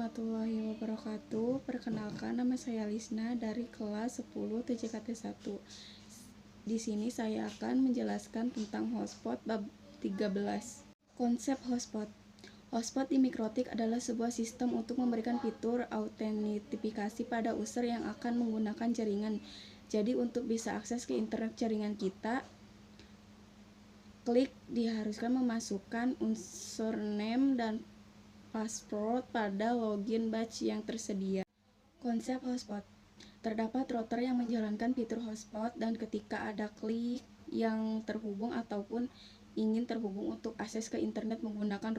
warahmatullahi wabarakatuh. Perkenalkan, nama saya Lisna dari kelas 10 TJKT 1. Di sini saya akan menjelaskan tentang hotspot bab 13. Konsep hotspot. Hotspot di Mikrotik adalah sebuah sistem untuk memberikan fitur autentifikasi pada user yang akan menggunakan jaringan. Jadi untuk bisa akses ke internet jaringan kita, klik diharuskan memasukkan username dan password pada login batch yang tersedia. Konsep hotspot. Terdapat router yang menjalankan fitur hotspot dan ketika ada klik yang terhubung ataupun ingin terhubung untuk akses ke internet menggunakan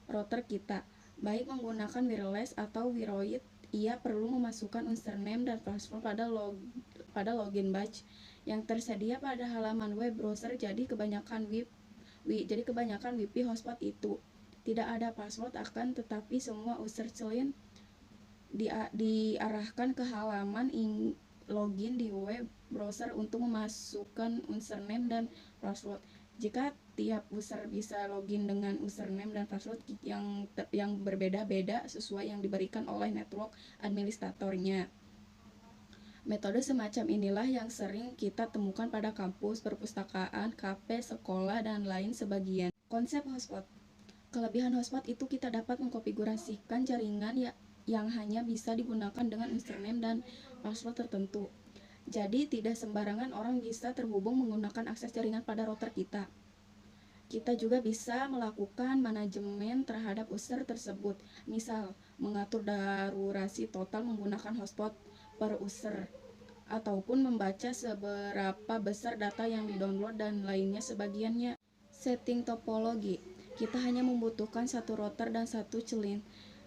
router kita, baik menggunakan wireless atau wired, ia perlu memasukkan username dan password pada login batch yang tersedia pada halaman web browser. Jadi kebanyakan WiFi hotspot itu tidak ada password, akan tetapi semua user client diarahkan ke halaman login di web browser untuk memasukkan username dan password. Jika tiap user bisa login dengan username dan password yang berbeda-beda sesuai yang diberikan oleh network administratornya. Metode semacam inilah yang sering kita temukan pada kampus, perpustakaan, kafe, sekolah, dan lain sebagian. Konsep hotspot. Kelebihan hotspot itu kita dapat mengkonfigurasikan jaringan yang hanya bisa digunakan dengan username dan password tertentu. Jadi tidak sembarangan orang bisa terhubung menggunakan akses jaringan pada router kita. Kita juga bisa melakukan manajemen terhadap user tersebut, misal mengatur durasi total menggunakan hotspot per user, ataupun membaca seberapa besar data yang didownload dan lainnya sebagiannya. Setting topologi. Kita hanya membutuhkan satu router dan satu client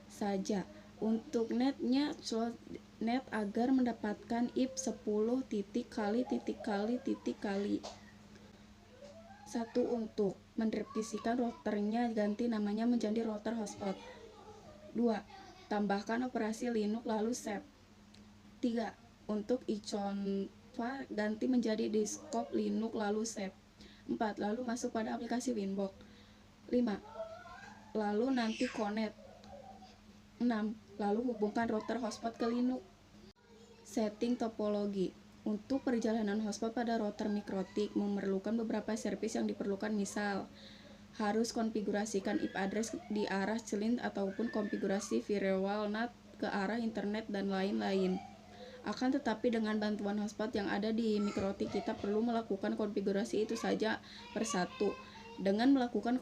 saja. Untuk netnya, slot net agar mendapatkan IP 10 satu. Untuk merevisikan routernya, ganti namanya menjadi router hotspot. 2. Tambahkan operasi Linux lalu save. 3. Untuk iconfa ganti menjadi desktop Linux lalu save. 4. Lalu masuk pada aplikasi Winbox. 5. Lalu nanti connect. 6. Lalu hubungkan router hotspot ke Linux. Setting topologi. Untuk perjalanan hotspot pada router Mikrotik memerlukan beberapa servis yang diperlukan, misal harus konfigurasikan IP address di arah client ataupun konfigurasi firewall NAT ke arah internet dan lain-lain. Akan tetapi dengan bantuan hotspot yang ada di Mikrotik, kita perlu melakukan konfigurasi itu saja persatu. Dengan melakukan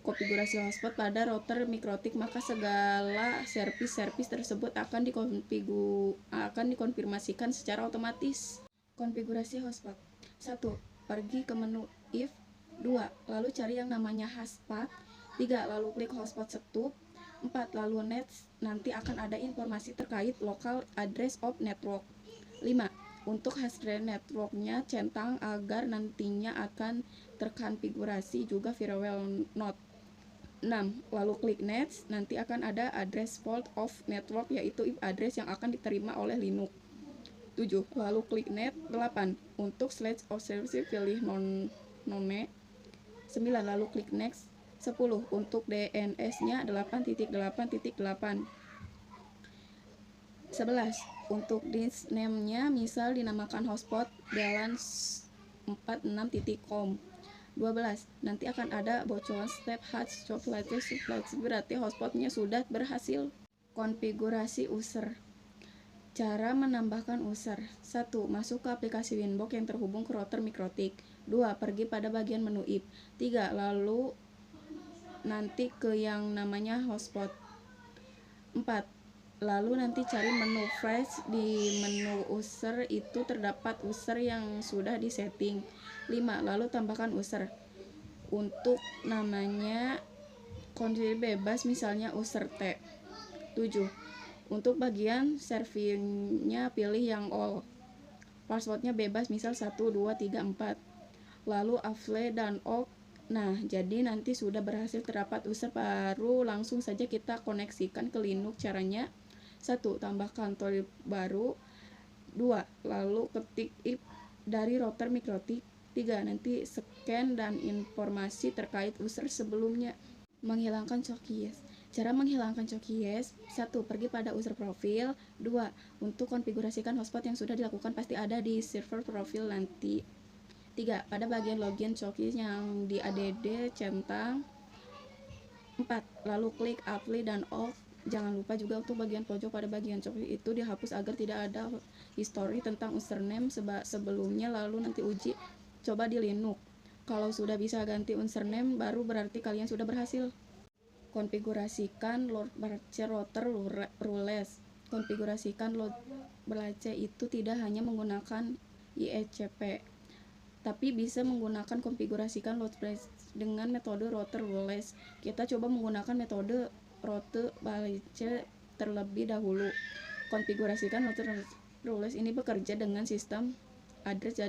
konfigurasi hotspot pada router Mikrotik, maka segala servis tersebut akan dikonfirmasikan secara otomatis. Konfigurasi hotspot. 1. Pergi ke menu if. 2. Lalu cari yang namanya hotspot. 3. Lalu klik hotspot setup. 4. Lalu next, nanti akan ada informasi terkait local address of network. 5. Untuk hash networknya centang agar nantinya akan terkonfigurasi juga firewall node. 6. Lalu klik next, nanti akan ada address fault of network, yaitu IP address yang akan diterima oleh Linux. 7. Lalu klik next. 8. Untuk slash of service pilih none. 9. Lalu klik next. 10. Untuk DNS-nya 8.8.8. 11. Untuk disk name-nya misal dinamakan hotspot jalan 46.com. 12. Nanti akan ada bocoran step hatch berarti hotspotnya sudah berhasil. Konfigurasi user. Cara menambahkan user. 1. Masuk ke aplikasi Winbox yang terhubung ke router Mikrotik. 2. Pergi pada bagian menu IP. 3. Lalu nanti ke yang namanya hotspot. 4. Lalu nanti cari menu fresh. Di menu user itu terdapat user yang sudah disetting. 5. Lalu tambahkan user. Untuk namanya konfigurasi bebas, misalnya user T. 7. Untuk bagian servernya pilih yang all. Passwordnya bebas, misal 1, 2, 3, 4. Lalu AFLE dan OK. Nah, jadi nanti sudah berhasil terdapat user baru, langsung saja kita koneksikan ke Linux. Caranya: 1. Tambahkan tool baru. 2. Lalu ketik IP dari router Mikrotik. 3. Nanti scan dan informasi terkait user sebelumnya. Menghilangkan cookies. Cara menghilangkan cookies: 1. Pergi pada user profil. 2. Untuk konfigurasikan hotspot yang sudah dilakukan pasti ada di server profil nanti. 3. Pada bagian login cookies yang di add centang. 4. Lalu klik apply dan off. Jangan lupa juga untuk bagian pojok pada bagian cookies itu dihapus agar tidak ada history tentang username sebelumnya. Lalu nanti uji coba di Linux. Kalau sudah bisa ganti username baru berarti kalian sudah berhasil. Konfigurasikan load balancer router rules. Konfigurasikan load balancer itu tidak hanya menggunakan ISCP, tapi bisa menggunakan konfigurasikan load balancer dengan metode router rules. Kita coba menggunakan metode router balancer terlebih dahulu. Konfigurasikan router rules ini bekerja dengan sistem address,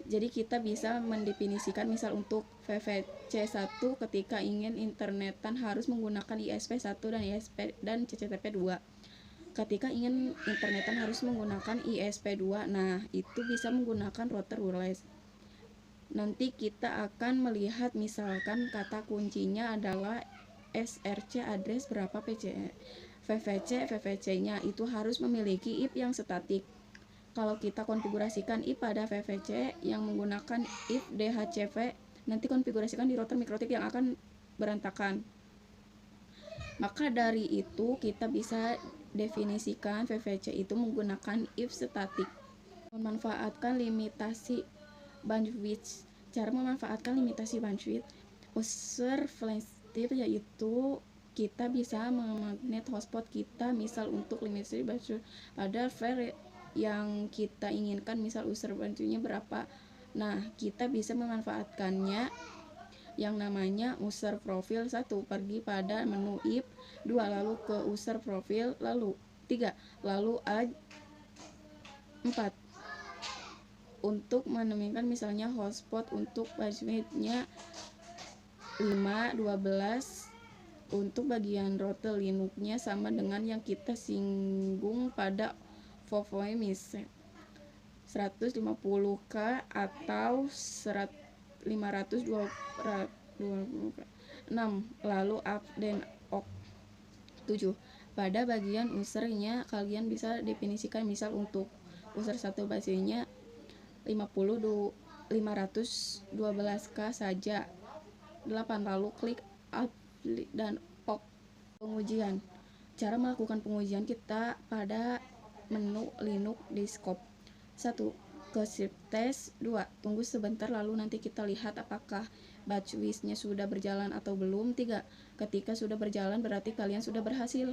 jadi kita bisa mendefinisikan misal untuk VPC1 ketika ingin internetan harus menggunakan ISP1 dan CCTP2. Ketika ingin internetan harus menggunakan ISP2. Nah, itu bisa menggunakan router rules. Nanti kita akan melihat misalkan kata kuncinya adalah SRC address berapa VPC-nya itu harus memiliki IP yang statik. Kalau kita konfigurasikan IP pada VPC yang menggunakan if DHCP, nanti konfigurasikan di router mikrotik yang akan berantakan. Maka dari itu kita bisa definisikan VPC itu menggunakan if statik. Memanfaatkan limitasi bandwidth. Cara memanfaatkan limitasi bandwidth user flexible, yaitu kita bisa memagnet hotspot kita misal untuk limitasi bandwidth pada yang kita inginkan, misal user bandwidthnya berapa. Nah, kita bisa memanfaatkannya yang namanya user profil. 1. Pergi pada menu IP. 2. Lalu ke user profil. Lalu 3. Lalu add. 4. Untuk menemukan misalnya hotspot untuk bandwidthnya 512. Untuk bagian router Linuxnya sama dengan yang kita singgung pada VoIP 150K atau 520K. 6. Lalu up dan ok. 7. Pada bagian usernya kalian bisa definisikan misal untuk user 1 basenya 512K saja. 8. Lalu klik up dan ok. Pengujian. Cara melakukan pengujian kita pada menu Linux desktop. 1. Ke script test. 2. Tunggu sebentar lalu nanti kita lihat apakah batch wish-nya sudah berjalan atau belum. 3. Ketika sudah berjalan berarti kalian sudah berhasil.